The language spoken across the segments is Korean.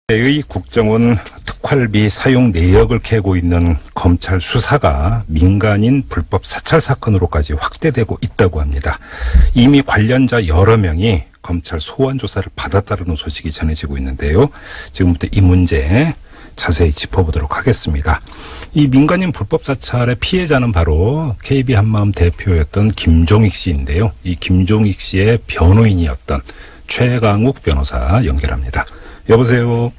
의 국정원 특활비 사용 내역을 캐고 있는 검찰 수사가 민간인 불법 사찰 사건으로까지 확대되고 있다고 합니다. 이미 관련자 여러 명이 검찰 소환 조사를 받았다는 소식이 전해지고 있는데요. 지금부터 이 문제 자세히 짚어보도록 하겠습니다. 이 민간인 불법 사찰의 피해자는 바로 KB 한마음 대표였던 김종익 씨인데요. 이 김종익 씨의 변호인이었던 최강욱 변호사 연결합니다. 여보세요.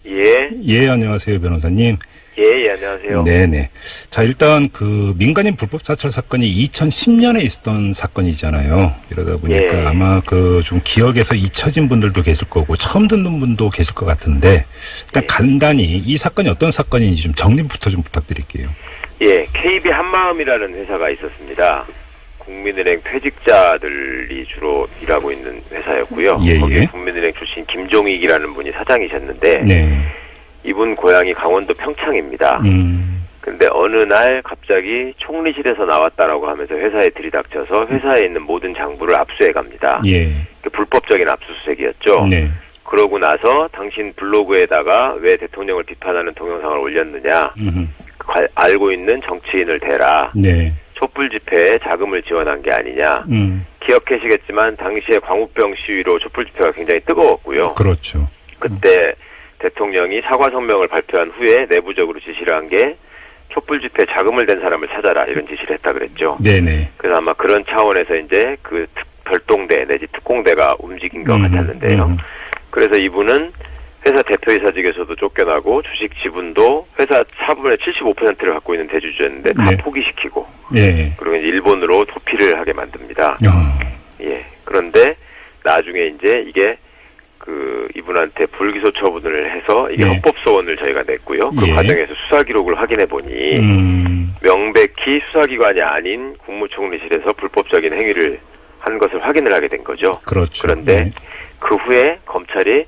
예. 예, 안녕하세요, 변호사님. 예, 안녕하세요. 네네. 자, 일단 그 민간인 불법 사찰 사건이 2010년에 있었던 사건이잖아요. 이러다 보니까 예. 아마 그 좀 기억에서 잊혀진 분들도 계실 거고 처음 듣는 분도 계실 것 같은데 일단 예. 간단히 이 사건이 어떤 사건인지 좀 정리부터 좀 부탁드릴게요. 예, KB 한마음이라는 회사가 있었습니다. 국민은행 퇴직자들이 주로 일하고 있는 회사였고요. 예, 거기 예. 국민은행 출신 김종익이라는 분이 사장이셨는데 네. 이분 고향이 강원도 평창입니다. 근데 어느 날 갑자기 총리실에서 나왔다라고 하면서 회사에 들이닥쳐서 회사에 있는 모든 장부를 압수해 갑니다. 예. 불법적인 압수수색이었죠. 네. 그러고 나서 당신 블로그에다가 왜 대통령을 비판하는 동영상을 올렸느냐. 알고 있는 정치인을 대라. 네. 촛불 집회에 자금을 지원한 게 아니냐. 기억하시겠지만 당시에 광우병 시위로 촛불 집회가 굉장히 뜨거웠고요. 그렇죠. 그때 대통령이 사과 성명을 발표한 후에 내부적으로 지시를 한 게 촛불 집회에 자금을 댄 사람을 찾아라 이런 지시를 했다 그랬죠. 네네. 그래서 아마 그런 차원에서 이제 그 별동대 내지 특공대가 움직인 것 같았는데요. 그래서 이분은 회사 대표이사직에서도 쫓겨나고 주식 지분도 회사 4분의 75%를 갖고 있는 대주주였는데 다 네. 포기시키고 예. 그리고 이제 일본으로 도피를 하게 만듭니다. 예. 그런데 나중에 이제 이게 그 이분한테 불기소 처분을 해서 이게 네. 헌법 소원을 저희가 냈고요. 그 예. 과정에서 수사 기록을 확인해 보니 명백히 수사기관이 아닌 국무총리실에서 불법적인 행위를 한 것을 확인을 하게 된 거죠. 그렇죠. 그런데 네. 그 후에 검찰이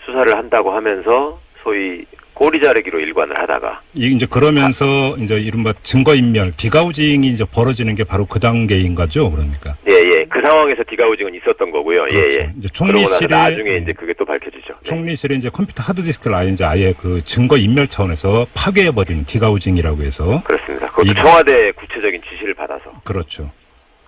수사를 한다고 하면서 소위 꼬리 자르기로 일관을 하다가 이제 그러면서 이제 이른바 증거인멸, 디가우징이 이제 벌어지는 게 바로 그 단계인 거죠, 그러니까. 예. 그 상황에서 디가우징은 있었던 거고요. 그렇죠. 예. 이제 그러고 나서 총리실에 나중에 이제 그게 또 밝혀지죠. 네. 총리실에 이제 컴퓨터 하드디스크를 아예 그 증거인멸 차원에서 파괴해버리는 디가우징이라고 해서. 그렇습니다. 그것도 청와대 구체적인 지시를 받아서. 그렇죠.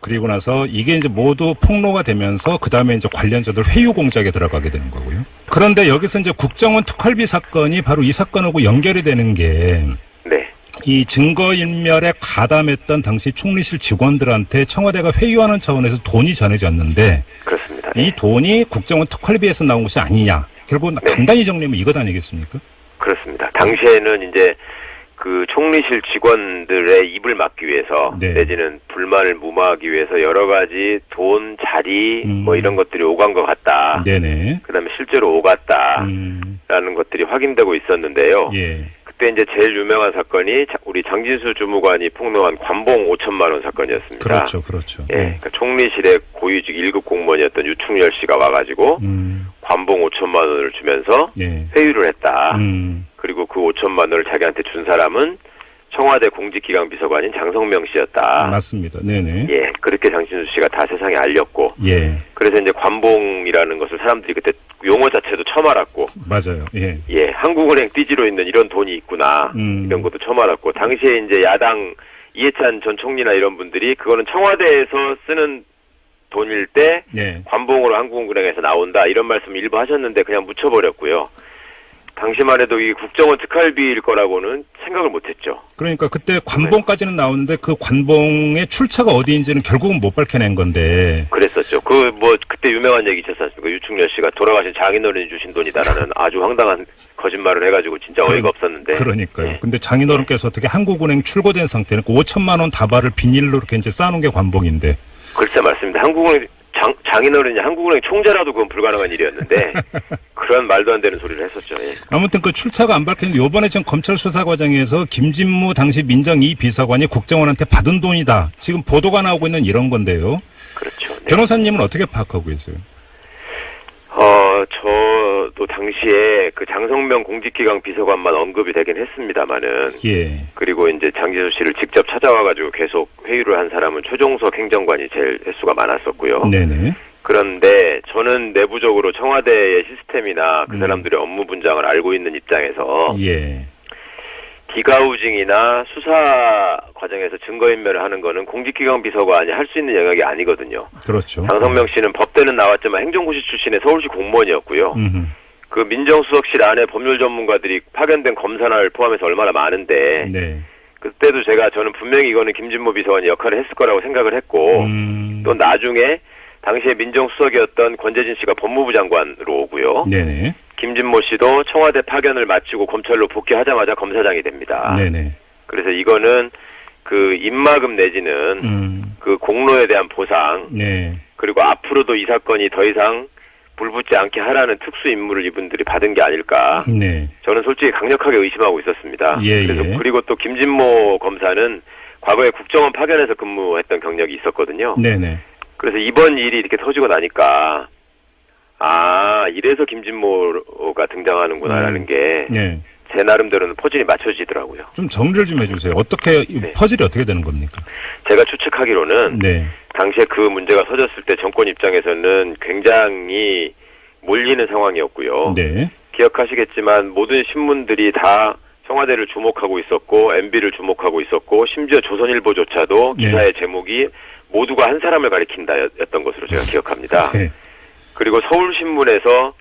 그리고 나서 이게 이제 모두 폭로가 되면서 그 다음에 이제 관련자들 회유 공작에 들어가게 되는 거고요. 그런데 여기서 이제 국정원 특활비 사건이 바로 이 사건하고 연결이 되는 게 네. 이 증거인멸에 가담했던 당시 총리실 직원들한테 청와대가 회유하는 차원에서 돈이 전해졌는데 그렇습니다. 이 돈이 국정원 특활비에서 나온 것이 아니냐. 결국 네. 간단히 정리하면 이것 아니겠습니까? 그렇습니다. 당시에는 이제 그 총리실 직원들의 입을 막기 위해서 네. 내지는 불만을 무마하기 위해서 여러 가지 돈, 자리 뭐 이런 것들이 오간 것 같다. 네네. 그다음에 실제로 오갔다라는 것들이 확인되고 있었는데요. 예. 그때 이제 제일 유명한 사건이 우리 장진수 주무관이 폭로한 관봉 5천만 원 사건이었습니다. 그렇죠, 그렇죠. 예, 그러니까 총리실의 고위직 1급 공무원이었던 유충열 씨가 와가지고 관봉 5천만 원을 주면서 예. 회유를 했다. 그리고 그 5천만 원을 자기한테 준 사람은 청와대 공직기강 비서관인 장성명 씨였다. 맞습니다. 네네. 예, 그렇게 장진수 씨가 다 세상에 알렸고. 예. 그래서 이제 관봉이라는 것을 사람들이 그때 용어 자체도 처음 알았고. 맞아요. 예. 예, 한국은행 띠지로 있는 이런 돈이 있구나. 이런 것도 처음 알았고. 당시에 이제 야당 이해찬 전 총리나 이런 분들이 그거는 청와대에서 쓰는 돈일 때 예. 관봉으로 한국은행에서 나온다. 이런 말씀 일부 하셨는데 그냥 묻혀버렸고요. 당시만 해도 이 국정원 특활비일 거라고는 생각을 못했죠. 그러니까 그때 관봉까지는 나오는데 그 관봉의 출처가 어디인지는 결국은 못 밝혀낸 건데. 그랬었죠. 그 뭐 그때 유명한 얘기 있었지 않습니까? 유충열 씨가 돌아가신 장인어른이 주신 돈이다라는 아주 황당한 거짓말을 해가지고 진짜 어이가 없었는데. 그러니까요. 예. 근데 장인어른께서 어떻게 한국은행 출고된 상태는 5천만 원 다발을 비닐로 이렇게 이제 쌓아놓은 게 관봉인데. 글쎄 맞습니다. 한국은행 장인어른이 한국은행 총재라도 그건 불가능한 일이었는데 그런 말도 안 되는 소리를 했었죠. 예. 아무튼 그 출처가 안 밝혔는데 이번에 지금 검찰 수사 과정에서 김진무 당시 민정 2 비서관이 국정원한테 받은 돈이다. 지금 보도가 나오고 있는 이런 건데요. 그렇죠. 네. 변호사님은 어떻게 파악하고 계세요? 저도 당시에 그 장성명 공직기강 비서관만 언급이 되긴 했습니다만은. 예. 그리고 이제 장진수 씨를 직접 찾아와가지고 계속 회유를 한 사람은 최종석 행정관이 제일 횟수가 많았었고요. 네네. 그런데 저는 내부적으로 청와대의 시스템이나 그 음. 사람들의 업무 분장을 알고 있는 입장에서 예. 디가우징이나 수사 과정에서 증거인멸을 하는 거는 공직기강 비서관이 할 수 있는 영역이 아니거든요. 그렇죠. 장성명 씨는 법대는 나왔지만 행정고시 출신의 서울시 공무원이었고요. 음흠. 그 민정수석실 안에 법률 전문가들이 파견된 검사를 포함해서 얼마나 많은데 네. 그때도 저는 분명히 이거는 김진모 비서관이 역할을 했을 거라고 생각을 했고 또 나중에 당시에 민정수석이었던 권재진 씨가 법무부 장관으로 오고요. 네네. 김진모 씨도 청와대 파견을 마치고 검찰로 복귀하자마자 검사장이 됩니다. 네네. 그래서 이거는 그 입막음 내지는 그 공로에 대한 보상 네. 그리고 앞으로도 이 사건이 더 이상 불붙지 않게 하라는 특수 임무를 이분들이 받은 게 아닐까. 네. 저는 솔직히 강력하게 의심하고 있었습니다. 예, 그래서 예. 그리고 또 김진모 검사는 과거에 국정원 파견에서 근무했던 경력이 있었거든요. 네네. 그래서 이번 일이 이렇게 터지고 나니까 이래서 김진모가 등장하는구나라는 게 네. 제 나름대로는 퍼즐이 맞춰지더라고요. 좀 정리를 좀 해주세요. 어떻게 이 네. 퍼즐이 어떻게 되는 겁니까? 제가 추측하기로는 네. 당시에 그 문제가 터졌을 때 정권 입장에서는 굉장히 몰리는 상황이었고요. 네. 기억하시겠지만 모든 신문들이 다 청와대를 주목하고 있었고 MB를 주목하고 있었고 심지어 조선일보조차도 네. 기사의 제목이 모두가 한 사람을 가리킨다였던 것으로 제가 기억합니다. 네. 그리고 서울신문에서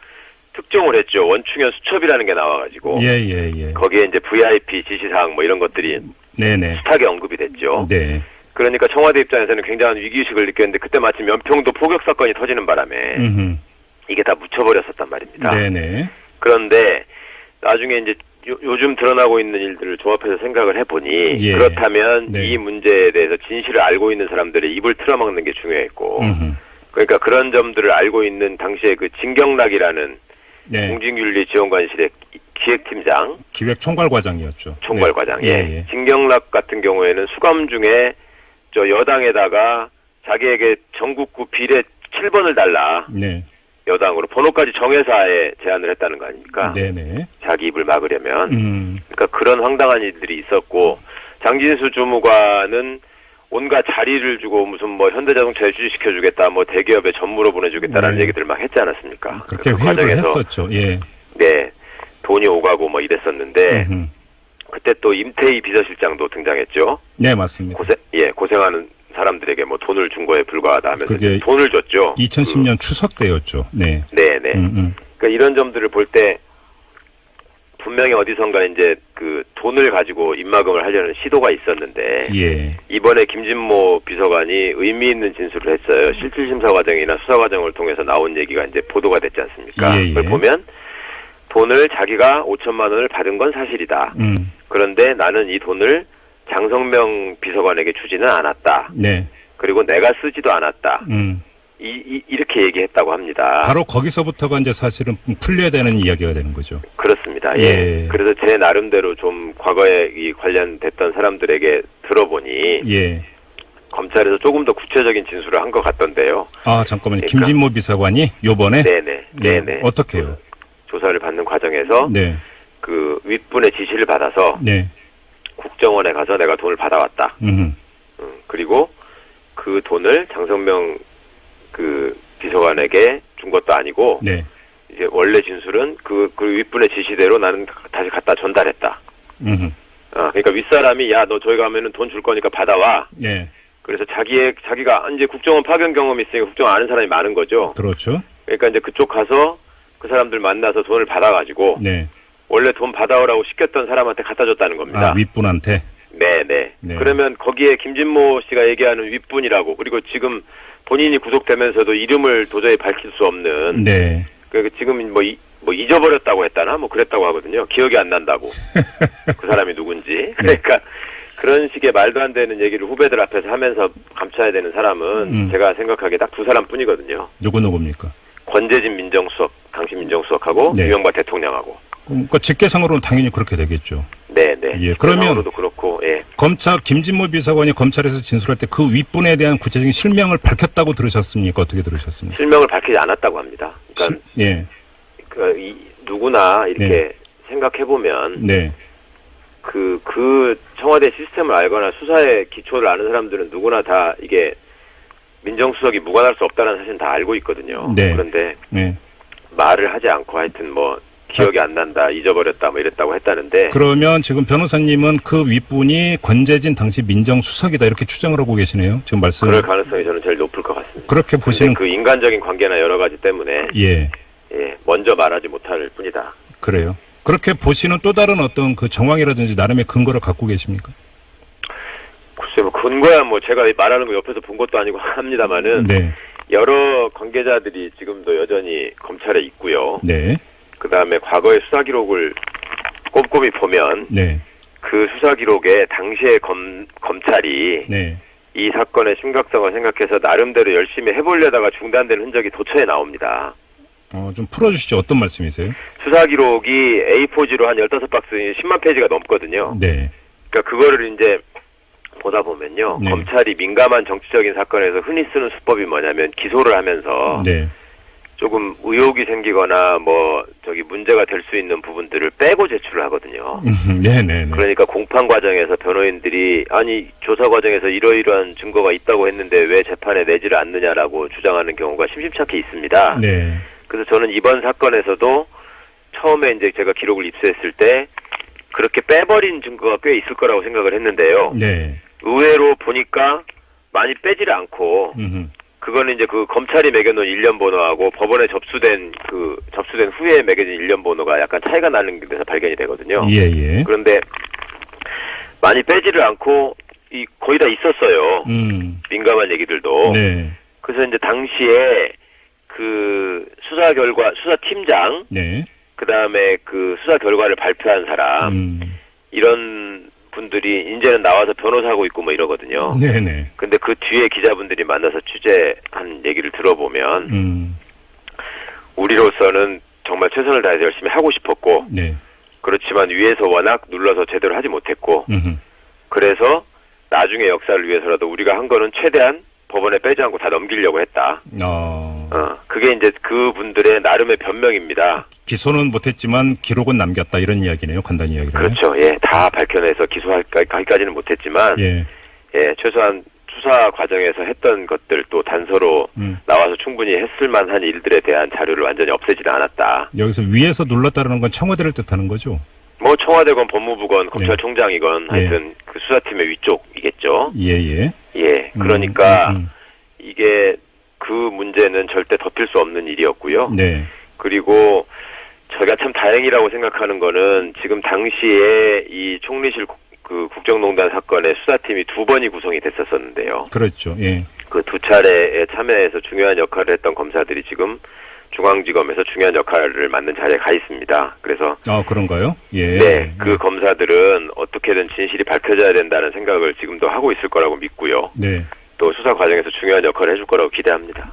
특종을 했죠. 원충현 수첩이라는 게 나와가지고 예. 거기에 이제 VIP 지시사항 뭐 이런 것들이 네네. 숱하게 언급이 됐죠. 네. 그러니까 청와대 입장에서는 굉장한 위기의식을 느꼈는데 그때 마침 연평도 포격 사건이 터지는 바람에 이게 다 묻혀버렸었단 말입니다. 네네. 그런데 나중에 이제 요즘 드러나고 있는 일들을 조합해서 생각을 해보니 예. 그렇다면 네. 이 문제에 대해서 진실을 알고 있는 사람들의 입을 틀어막는 게 중요했고 음흠. 그러니까 그런 점들을 알고 있는 당시에 그 진경락이라는 네. 공직윤리지원관실의 기획팀장 기획총괄과장이었죠. 총괄과장. 네. 예. 진경락 같은 경우에는 수감 중에 저 여당에다가 자기에게 전국구 비례 7번을 달라. 네. 여당으로 번호까지 정해서 아예 제안을 했다는 거 아닙니까? 네네. 자기 입을 막으려면. 그러니까 그런 황당한 일들이 있었고 장진수 주무관은 온갖 자리를 주고 무슨 뭐 현대자동차에 주식시켜주겠다, 뭐 대기업에 전무로 보내주겠다라는 네. 얘기들 막 했지 않았습니까? 그렇게 그 회유를 과정에서 했었죠. 예. 네, 돈이 오가고 뭐 이랬었는데 음흠. 그때 또 임태희 비서실장도 등장했죠. 네, 맞습니다. 고생하는 사람들에게 뭐 돈을 준 거에 불과하다 하면서 그게 돈을 줬죠. 2010년 추석 때였죠. 네. 네네. 그러니까 이런 점들을 볼 때 분명히 어디선가 이제 그 돈을 가지고 입막음을 하려는 시도가 있었는데 예. 이번에 김진모 비서관이 의미 있는 진술을 했어요. 실질심사 과정이나 수사 과정을 통해서 나온 얘기가 이제 보도가 됐지 않습니까? 예. 그걸 보면 돈을 자기가 5천만 원을 받은 건 사실이다. 그런데 나는 이 돈을 장성명 비서관에게 주지는 않았다. 네. 그리고 내가 쓰지도 않았다. 이렇게 얘기했다고 합니다. 바로 거기서부터가 이제 사실은 풀려야 되는 이야기가 되는 거죠. 그렇습니다. 예. 예. 그래서 제 나름대로 좀 과거에 이 관련됐던 사람들에게 들어보니 예. 검찰에서 조금 더 구체적인 진술을 한 것 같던데요. 아, 잠깐만요. 그러니까, 김진모 비서관이 요번에 네네. 예. 네네. 어떻게요? 조사를 받는 과정에서 네. 그 윗분의 지시를 받아서 네. 국정원에 가서 내가 돈을 받아왔다. 그리고 그 돈을 장성명 그 비서관에게 준 것도 아니고 네. 이제 원래 진술은 그 윗분의 지시대로 나는 다시 갖다 전달했다. 그러니까 윗사람이 야 너 저기 가면은 돈 줄 거니까 받아와. 네. 그래서 자기가 이제 국정원 파견 경험이 있으니까 국정원 아는 사람이 많은 거죠. 그렇죠. 그러니까 이제 그쪽 가서 그 사람들 만나서 돈을 받아가지고 네. 원래 돈 받아오라고 시켰던 사람한테 갖다 줬다는 겁니다. 아, 윗분한테. 네네. 네. 그러면 거기에 김진모 씨가 얘기하는 윗분이라고 그리고 지금 본인이 구속되면서도 이름을 도저히 밝힐 수 없는. 네. 그 지금 뭐 잊어버렸다고 했다나 뭐 그랬다고 하거든요. 기억이 안 난다고. 그 사람이 누군지. 그러니까 그런 식의 말도 안 되는 얘기를 후배들 앞에서 하면서 감춰야 되는 사람은 제가 생각하기에 딱 두 사람뿐이거든요. 누굽니까? 권재진 민정수석, 당시 민정수석하고 네. 이명박 대통령하고. 그러니까 직계상으로는 당연히 그렇게 되겠죠. 네네. 예. 그러면 도 그렇고 예. 검찰 김진모 비서관이 검찰에서 진술할 때 그 윗분에 대한 구체적인 실명을 밝혔다고 들으셨습니까? 어떻게 들으셨습니까? 실명을 밝히지 않았다고 합니다. 그러니까 예. 누구나 이렇게 네. 생각해 보면 네. 그 청와대 시스템을 알거나 수사의 기초를 아는 사람들은 누구나 다 이게 민정수석이 무관할 수 없다는 사실은 다 알고 있거든요. 네. 그런데 네. 말을 하지 않고 하여튼 뭐 기억이 안 난다, 잊어버렸다, 뭐 이랬다고 했다는데. 그러면 지금 변호사님은 그 윗분이 권재진 당시 민정수석이다 이렇게 추정을 하고 계시네요. 지금 말씀. 그럴 가능성이 저는 제일 높을 것 같습니다. 그렇게 보시는. 그 인간적인 관계나 여러 가지 때문에. 예. 예, 먼저 말하지 못할 뿐이다. 그래요. 그렇게 보시는 또 다른 어떤 그 정황이라든지 나름의 근거를 갖고 계십니까? 글쎄, 뭐 근거야 뭐 제가 말하는 거 옆에서 본 것도 아니고 합니다만은. 네. 여러 관계자들이 지금도 여전히 검찰에 있고요. 네. 그 다음에 과거의 수사 기록을 꼼꼼히 보면. 네. 그 수사 기록에 당시의 검찰이. 네. 이 사건의 심각성을 생각해서 나름대로 열심히 해보려다가 중단된 흔적이 도처에 나옵니다. 좀 풀어주시죠. 어떤 말씀이세요? 수사 기록이 A4지로 한 15박스 10만 페이지가 넘거든요. 네. 그러니까 그거를 이제 보다 보면요. 네. 검찰이 민감한 정치적인 사건에서 흔히 쓰는 수법이 뭐냐면 기소를 하면서 네. 조금 의혹이 생기거나 뭐 저기 문제가 될 수 있는 부분들을 빼고 제출을 하거든요. 네네. 그러니까 공판 과정에서 변호인들이 아니 조사 과정에서 이러이러한 증거가 있다고 했는데 왜 재판에 내지를 않느냐라고 주장하는 경우가 심심찮게 있습니다. 네. 그래서 저는 이번 사건에서도 처음에 이제 제가 기록을 입수했을 때 그렇게 빼버린 증거가 꽤 있을 거라고 생각을 했는데요. 네. 의외로 보니까 많이 빼지를 않고 그거는 이제 그 검찰이 매겨놓은 일련 번호하고 법원에 접수된 후에 매겨진 일련 번호가 약간 차이가 나는 데서 발견이 되거든요. 예. 그런데 많이 빼지를 않고 거의 다 있었어요. 민감한 얘기들도. 네. 그래서 이제 당시에 그 수사팀장. 네. 그 다음에 그 수사 결과를 발표한 사람. 이런 분들이 이제는 나와서 변호사하고 있고 뭐 이러거든요. 네네. 근데 그 뒤에 기자분들이 만나서 취재한 얘기를 들어보면 우리로서는 정말 최선을 다해서 열심히 하고 싶었고 네. 그렇지만 위에서 워낙 눌러서 제대로 하지 못했고 그래서 나중에 역사를 위해서라도 우리가 한 거는 최대한 법원에 빼지 않고 다 넘기려고 했다. 그게 이제 그분들의 나름의 변명입니다. 기소는 못했지만 기록은 남겼다 이런 이야기네요. 간단히 이야기를. 그렇죠. 예, 다 밝혀내서 기소하기까지는 못했지만 예, 최소한 수사 과정에서 했던 것들 또 단서로 나와서 충분히 했을 만한 일들에 대한 자료를 완전히 없애지는 않았다. 여기서 위에서 눌렀다는 건 청와대를 뜻하는 거죠? 뭐 청와대건 법무부건 검찰총장이건 하여튼 그 수사팀의 위쪽이겠죠. 예. 그러니까 이게 그 문제는 절대 덮일 수 없는 일이었고요. 네. 그리고 제가 참 다행이라고 생각하는 거는 지금 당시에 이 총리실 그 국정농단 사건의 수사팀이 2번이 구성이 됐었었는데요. 그렇죠. 예. 그 2차례에 참여해서 중요한 역할을 했던 검사들이 지금 중앙지검에서 중요한 역할을 맡는 자리에 가 있습니다. 그래서 그런가요? 예. 네, 그 검사들은 어떻게든 진실이 밝혀져야 된다는 생각을 지금도 하고 있을 거라고 믿고요. 네. 또 수사 과정에서 중요한 역할을 해줄 거라고 기대합니다.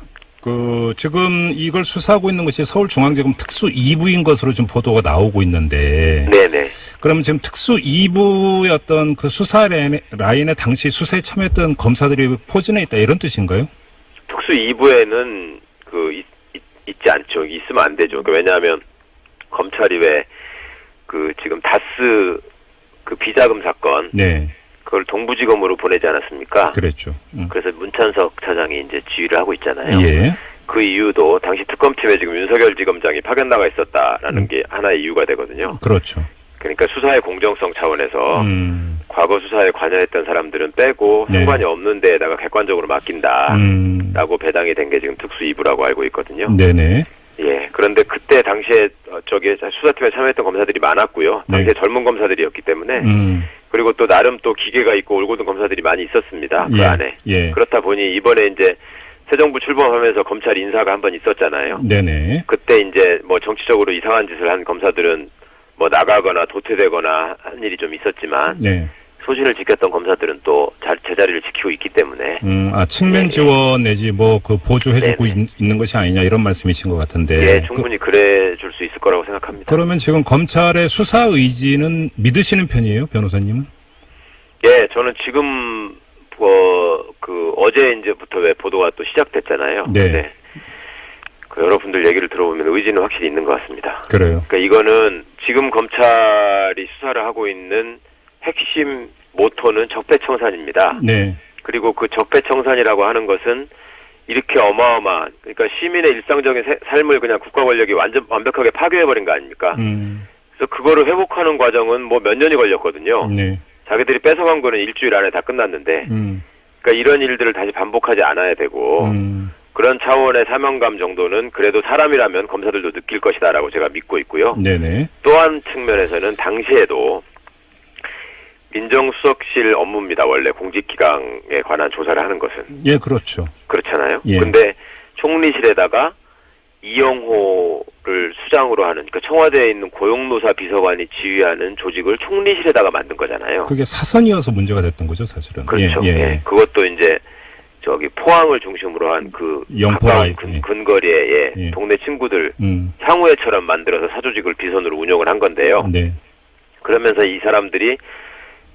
지금 이걸 수사하고 있는 것이 서울중앙지검 특수 2부인 것으로 좀 보도가 나오고 있는데. 네네. 그러면 지금 특수 2부의 어떤 그 수사 라인에 당시 수사에 참여했던 검사들이 포진해 있다 이런 뜻인가요? 특수 2부에는 있지 않죠. 있으면 안 되죠. 왜냐하면 검찰이 지금 다스 비자금 사건. 네. 그걸 동부지검으로 보내지 않았습니까? 그랬죠. 그래서 문찬석 차장이 이제 지휘를 하고 있잖아요. 예. 그 이유도 당시 특검팀에 지금 윤석열 지검장이 파견 나가 있었다라는 게 하나의 이유가 되거든요. 그렇죠. 그러니까 수사의 공정성 차원에서 과거 수사에 관여했던 사람들은 빼고 상관이 없는 데에다가 객관적으로 맡긴다라고 배당이 된 게 지금 특수 2부라고 알고 있거든요. 네네. 예. 그런데 그때 당시에 수사팀에 참여했던 검사들이 많았고요. 당시에 젊은 검사들이었기 때문에 그리고 또 나름 또 기계가 있고 올곧은 검사들이 많이 있었습니다. 그 안에. 예. 그렇다 보니 이번에 이제 새 정부 출범하면서 검찰 인사가 한 번 있었잖아요. 네네. 그때 이제 뭐 정치적으로 이상한 짓을 한 검사들은 뭐 나가거나 도태되거나 한 일이 좀 있었지만 소신을 지켰던 검사들은 또 제자리를 지키고 있기 때문에. 측면 지원 내지 보조해주고 있는 것이 아니냐 이런 말씀이신 것 같은데. 예, 충분히 그래 줄 수 있을 거라고 생각합니다. 그러면 지금 검찰의 수사 의지는 믿으시는 편이에요, 변호사님은? 예, 저는 지금 어제 이제부터 보도가 또 시작됐잖아요. 네. 여러분들 얘기를 들어보면 의지는 확실히 있는 것 같습니다. 그래요. 그러니까 이거는 지금 검찰이 수사를 하고 있는 핵심 모토는 적폐청산입니다. 네. 그리고 그 적폐청산이라고 하는 것은 이렇게 어마어마한, 그러니까 시민의 일상적인 삶을 그냥 국가 권력이 완벽하게 파괴해버린 거 아닙니까? 그래서 그거를 회복하는 과정은 뭐 몇 년이 걸렸거든요. 네. 자기들이 뺏어간 거는 일주일 안에 다 끝났는데, 그러니까 이런 일들을 다시 반복하지 않아야 되고, 그런 차원의 사명감 정도는 그래도 사람이라면 검사들도 느낄 것이다라고 제가 믿고 있고요. 네네. 또 한 측면에서는 당시에도 민정수석실 업무입니다. 원래 공직기강에 관한 조사를 하는 것은. 예, 그렇죠. 그렇잖아요. 예. 근데 총리실에다가 이영호를 수장으로 하는, 그러니까 청와대에 있는 고용노사 비서관이 지휘하는 조직을 총리실에다가 만든 거잖아요. 그게 사선이어서 문제가 됐던 거죠, 사실은. 그렇죠. 예, 예. 예. 그것도 이제 저기 포항을 중심으로 한 그 가까운 근거리에 예. 동네 친구들 향후회처럼 만들어서 사조직을 비선으로 운영을 한 건데요. 네. 그러면서 이 사람들이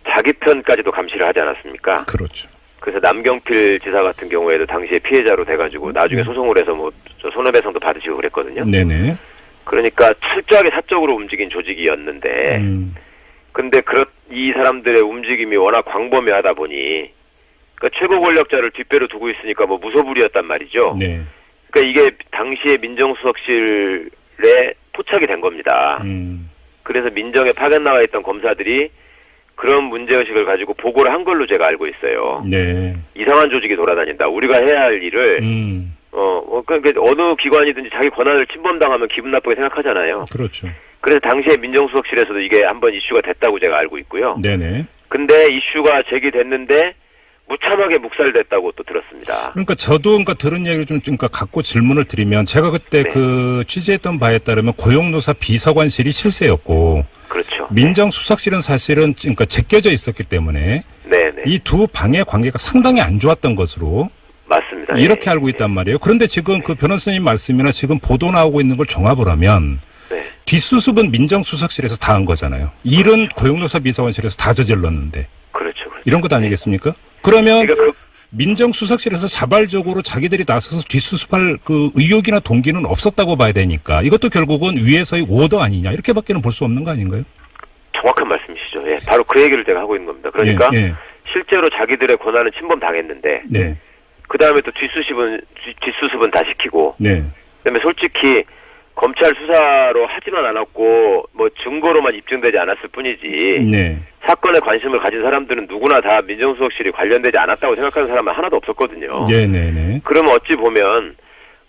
자기 편까지도 감시를 하지 않았습니까? 그렇죠. 그래서 남경필 지사 같은 경우에도 당시에 피해자로 돼가지고 나중에 소송을 해서 뭐 손해배상도 받으시고 그랬거든요. 네네. 그러니까 철저하게 사적으로 움직인 조직이었는데, 근데 이 사람들의 움직임이 워낙 광범위하다 보니, 그러니까 최고 권력자를 뒷배로 두고 있으니까 뭐 무소불위였단 말이죠. 네. 그러니까 이게 당시에 민정수석실에 포착이 된 겁니다. 그래서 민정에 파견 나와 있던 검사들이 그런 문제의식을 가지고 보고를 한 걸로 제가 알고 있어요. 네. 이상한 조직이 돌아다닌다. 우리가 해야 할 일을, 그러니까 어느 기관이든지 자기 권한을 침범당하면 기분 나쁘게 생각하잖아요. 그렇죠. 그래서 당시에 민정수석실에서도 이게 한번 이슈가 됐다고 제가 알고 있고요. 네네. 근데 이슈가 제기됐는데 무참하게 묵살됐다고 또 들었습니다. 그러니까 저도 들은 얘기를 좀 갖고 질문을 드리면 제가 그때 그 취재했던 바에 따르면 고용노사 비서관실이 실세였고 그렇죠. 민정수석실은 사실은 제껴져 있었기 때문에 네네. 이 두 방의 관계가 상당히 안 좋았던 것으로 맞습니다. 이렇게 알고 있단 말이에요. 그런데 지금 그 변호사님 말씀이나 지금 보도 나오고 있는 걸 종합을 하면 뒷수습은 민정수석실에서 다 한 거잖아요. 일은 고용노사 비서관실에서 다 저질렀는데. 그렇죠. 이런 것 아니겠습니까? 그러면 민정수석실에서 자발적으로 자기들이 나서서 뒷수습할 그 의욕이나 동기는 없었다고 봐야 되니까 이것도 결국은 위에서의 오더 아니냐 이렇게밖에는 볼 수 없는 거 아닌가요? 정확한 말씀이시죠. 예, 바로 그 얘기를 제가 하고 있는 겁니다. 그러니까 실제로 자기들의 권한을 침범당했는데 그 다음에 또 뒷수습은 다 시키고 그다음에 솔직히 검찰 수사로 하지만 않았고 뭐 증거로만 입증되지 않았을 뿐이지 사건에 관심을 가진 사람들은 누구나 다 민정수석실이 관련되지 않았다고 생각하는 사람은 하나도 없었거든요. 그러면 어찌 보면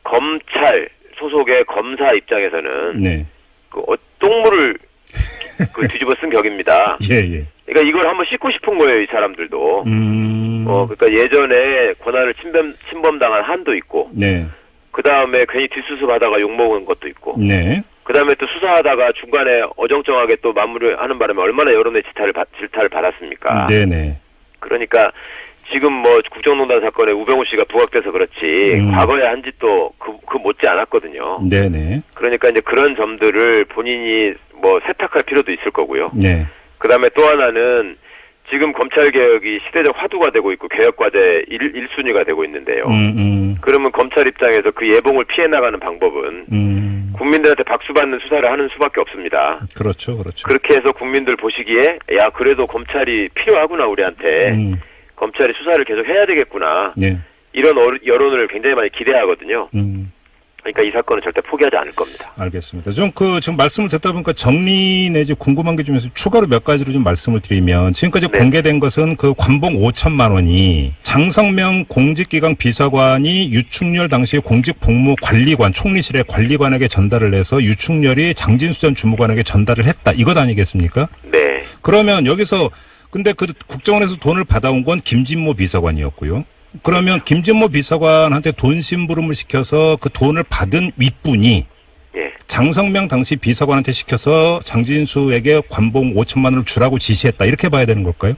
검찰 소속의 검사 입장에서는 똥물을 뒤집어 쓴 격입니다. 그러니까 이걸 한번 씻고 싶은 거예요, 이 사람들도. 그러니까 예전에 권한을 침범당한 한도 있고. 그 다음에 괜히 뒷수습하다가 욕먹은 것도 있고. 그 다음에 또 수사하다가 중간에 어정쩡하게 또 마무리하는 바람에 얼마나 여론의 질타를 받았습니까? 그러니까 지금 뭐 국정농단 사건에 우병우 씨가 부각돼서 그렇지 과거에 한 짓도 그 못지 않았거든요. 그러니까 이제 그런 점들을 본인이 뭐 세탁할 필요도 있을 거고요. 그 다음에 또 하나는 지금 검찰개혁이 시대적 화두가 되고 있고 개혁과제 1순위가 되고 있는데요. 그러면 검찰 입장에서 그 예봉을 피해 나가는 방법은 국민들한테 박수받는 수사를 하는 수밖에 없습니다. 그렇죠. 그렇게 해서 국민들 보시기에 야 그래도 검찰이 필요하구나 우리한테. 검찰이 수사를 계속 해야 되겠구나. 이런 여론을 굉장히 많이 기대하거든요. 그러니까 이 사건은 절대 포기하지 않을 겁니다. 알겠습니다. 지금 말씀을 듣다 보니까 정리 내지 궁금한 게 좀 있어서 추가로 몇 가지로 좀 말씀을 드리면 지금까지 공개된 것은 그 관봉 5천만 원이 장성명 공직기강 비서관이 유충렬 당시 공직복무관리관 총리실의 관리관에게 전달을 해서 유충렬이 장진수 전 주무관에게 전달을 했다. 이것 아니겠습니까? 그러면 여기서 근데 그 국정원에서 돈을 받아온 건 김진모 비서관이었고요. 그러면 김진모 비서관한테 돈 심부름을 시켜서 그 돈을 받은 윗분이 장성명 당시 비서관한테 시켜서 장진수에게 관봉 5천만 원을 주라고 지시했다. 이렇게 봐야 되는 걸까요?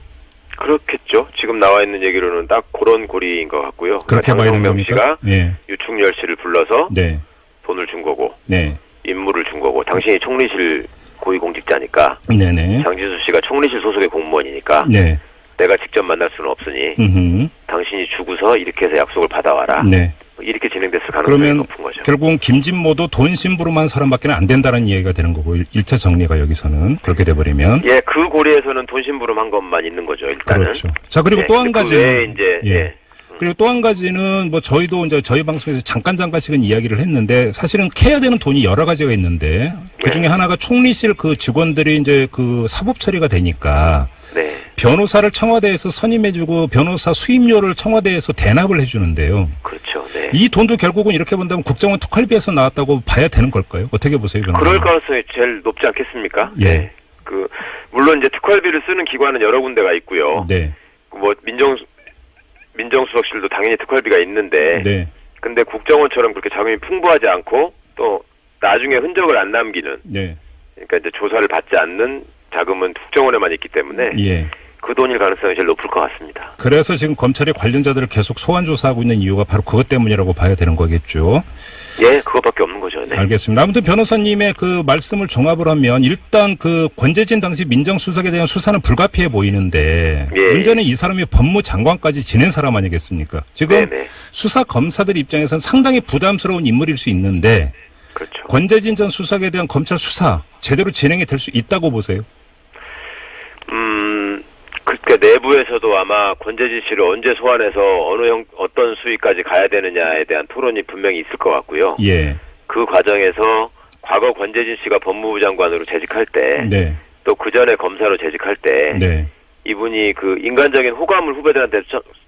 그렇겠죠. 지금 나와 있는 얘기로는 딱 그런 고리인 것 같고요. 그렇게 그러니까 봐야 되는 장성명 겁니까? 씨가 유충렬 씨를 불러서 돈을 준 거고 임무를 준 거고 당신이 총리실 고위공직자니까 장진수 씨가 총리실 소속의 공무원이니까 내가 직접 만날 수는 없으니 당신이 주고서 이렇게 해서 약속을 받아와라. 이렇게 진행됐을 가능성이 높은 거죠. 결국은 김진모도 돈 심부름한 사람밖에 안 된다는 이야기가 되는 거고 1차 정리가 여기서는 그렇게 돼버리면 그 고리에서는 돈 심부름한 것만 있는 거죠. 일단은. 그렇죠. 자 그리고 또 한 가지 그 외에 이제 그리고 또 한 가지는 뭐 저희도 이제 저희 방송에서 잠깐씩은 이야기를 했는데 사실은 캐야 되는 돈이 여러 가지가 있는데 그 중에 하나가 총리실 그 직원들이 이제 그 사법 처리가 되니까 네. 변호사를 청와대에서 선임해주고 변호사 수임료를 청와대에서 대납을 해주는데요. 그렇죠. 네. 이 돈도 결국은 이렇게 본다면 국정원 특활비에서 나왔다고 봐야 되는 걸까요? 어떻게 보세요, 변호사님? 그럴 가능성이 제일 높지 않겠습니까? 예. 네. 물론 이제 특활비를 쓰는 기관은 여러 군데가 있고요. 네. 뭐 민정수석실도 당연히 특활비가 있는데, 네. 근데 국정원처럼 그렇게 자금이 풍부하지 않고 또 나중에 흔적을 안 남기는, 네. 그러니까 이제 조사를 받지 않는 자금은 국정원에만 있기 때문에 예. 그 돈일 가능성이 제일 높을 것 같습니다. 그래서 지금 검찰이 관련자들을 계속 소환 조사하고 있는 이유가 바로 그것 때문이라고 봐야 되는 거겠죠. 예, 그것밖에 없는 거죠. 네. 알겠습니다. 아무튼 변호사님의 그 말씀을 종합을 하면 일단 그 권재진 당시 민정수석에 대한 수사는 불가피해 보이는데 예. 문제는 이 사람이 법무장관까지 지낸 사람 아니겠습니까? 지금 네네. 수사 검사들 입장에서는 상당히 부담스러운 인물일 수 있는데 그렇죠. 권재진 전 수석에 대한 검찰 수사 제대로 진행이 될 수 있다고 보세요? 그러니까 내부에서도 아마 권재진 씨를 언제 소환해서 어떤 수위까지 가야 되느냐에 대한 토론이 분명히 있을 것 같고요. 예. 그 과정에서 과거 권재진 씨가 법무부 장관으로 재직할 때, 네. 또 그 전에 검사로 재직할 때, 네. 이분이 그 인간적인 호감을 후배들한테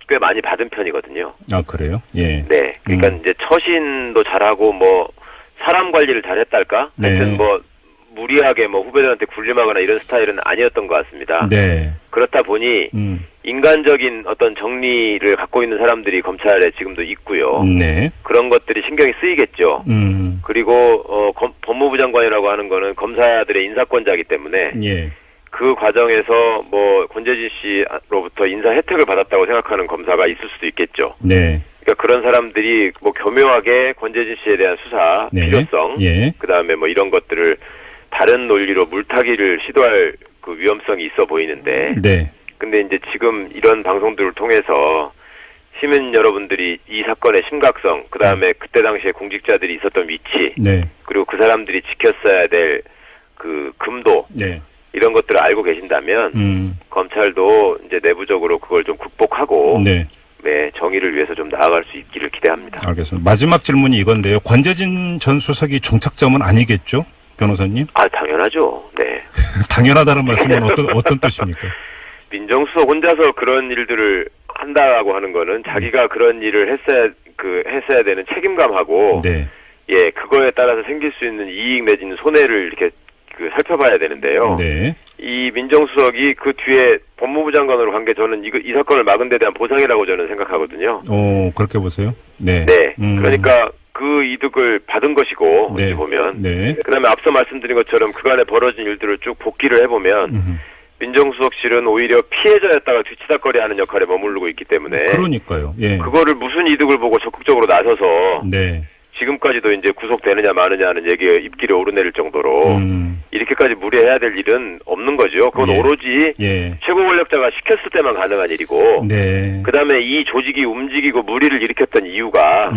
꽤 많이 받은 편이거든요. 아, 그래요? 예. 네. 그러니까 이제 처신도 잘하고 뭐 사람 관리를 잘했달까? 네. 하여튼 뭐 무리하게 뭐 후배들한테 굴림하거나 이런 스타일은 아니었던 것 같습니다. 네. 그렇다 보니 인간적인 어떤 정리를 갖고 있는 사람들이 검찰에 지금도 있고요. 네. 그런 것들이 신경이 쓰이겠죠. 그리고 법무부 장관이라고 하는 거는 검사들의 인사권자이기 때문에 예. 그 과정에서 뭐 권재진 씨로부터 인사 혜택을 받았다고 생각하는 검사가 있을 수도 있겠죠. 네. 그러니까 그런 사람들이 뭐 교묘하게 권재진 씨에 대한 수사 네. 필요성, 예. 그다음에 뭐 이런 것들을 다른 논리로 물타기를 시도할 그 위험성이 있어 보이는데, 네. 근데 이제 지금 이런 방송들을 통해서 시민 여러분들이 이 사건의 심각성, 그다음에 그때 당시에 공직자들이 있었던 위치, 네. 그리고 그 사람들이 지켰어야 될 그 금도, 네. 이런 것들을 알고 계신다면 검찰도 이제 내부적으로 그걸 좀 극복하고 네. 네, 정의를 위해서 좀 나아갈 수 있기를 기대합니다. 알겠습니다. 마지막 질문이 이건데요. 권재진 전 수석이 종착점은 아니겠죠? 변호사님? 아, 당연하죠. 네. 당연하다는 말씀은 어떤 뜻입니까? 민정수석 혼자서 그런 일들을 한다라고 하는 거는 자기가 그런 일을 했어야 되는 책임감하고 네. 예, 그거에 따라서 생길 수 있는 이익 내지는 손해를 이렇게 살펴봐야 되는데요. 네. 이 민정수석이 그 뒤에 법무부 장관으로 간 게 저는 이 사건을 막은 데 대한 보상이라고 저는 생각하거든요. 그렇게 보세요? 네. 네. 그러니까 그 이득을 받은 것이고, 네. 어찌 보면. 네. 그 다음에 앞서 말씀드린 것처럼 그간에 벌어진 일들을 쭉 복기를 해보면, 민정수석실은 오히려 피해자였다가 뒤치다거리 하는 역할에 머무르고 있기 때문에. 그러니까요. 예. 그거를 무슨 이득을 보고 적극적으로 나서서. 네. 지금까지도 이제 구속되느냐 마느냐 하는 얘기에 입길에 오르내릴 정도로. 이렇게까지 무리해야 될 일은 없는 거죠. 그건 예. 오로지. 예. 최고 권력자가 시켰을 때만 가능한 일이고. 네. 그 다음에 이 조직이 움직이고 무리를 일으켰던 이유가.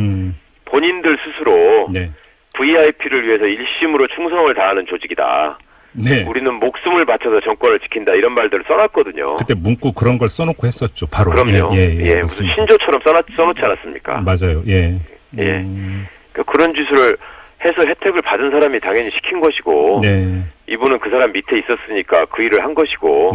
본인들 스스로. 네. VIP를 위해서 일심으로 충성을 다하는 조직이다. 네. 우리는 목숨을 바쳐서 정권을 지킨다. 이런 말들을 써놨거든요. 그때 문구 그런 걸 써놓고 했었죠. 바로. 그럼요. 예, 무슨 신조처럼 써놓지 않았습니까? 맞아요. 예. 예. 그런 짓을 해서 혜택을 받은 사람이 당연히 시킨 것이고. 네. 이분은 그 사람 밑에 있었으니까 그 일을 한 것이고.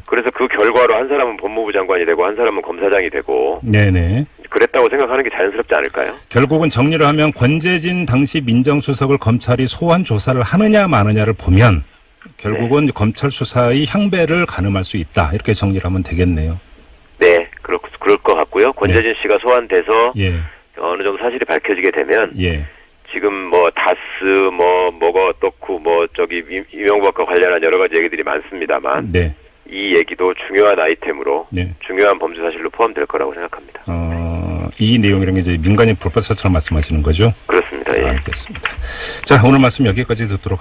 그래서 그 결과로 한 사람은 법무부 장관이 되고 한 사람은 검사장이 되고. 네네. 그랬다고 생각하는 게 자연스럽지 않을까요? 결국은 정리를 하면 권재진 당시 민정수석을 검찰이 소환 조사를 하느냐 마느냐를 보면 결국은 네. 검찰 수사의 향배를 가늠할 수 있다. 이렇게 정리를 하면 되겠네요. 네. 그럴 것 같고요. 권재진 씨가 소환돼서 예. 어느 정도 사실이 밝혀지게 되면 예. 지금 뭐 다스 뭐가 어떻고 뭐 저기 이명박과 관련한 여러 가지 얘기들이 많습니다만 네. 이 얘기도 중요한 아이템으로 네. 중요한 범죄 사실로 포함될 거라고 생각합니다. 이 내용이라는 게 이제 민간인 불법 사찰을 말씀하시는 거죠? 그렇습니다. 예. 알겠습니다. 자, 오늘 말씀 여기까지 듣도록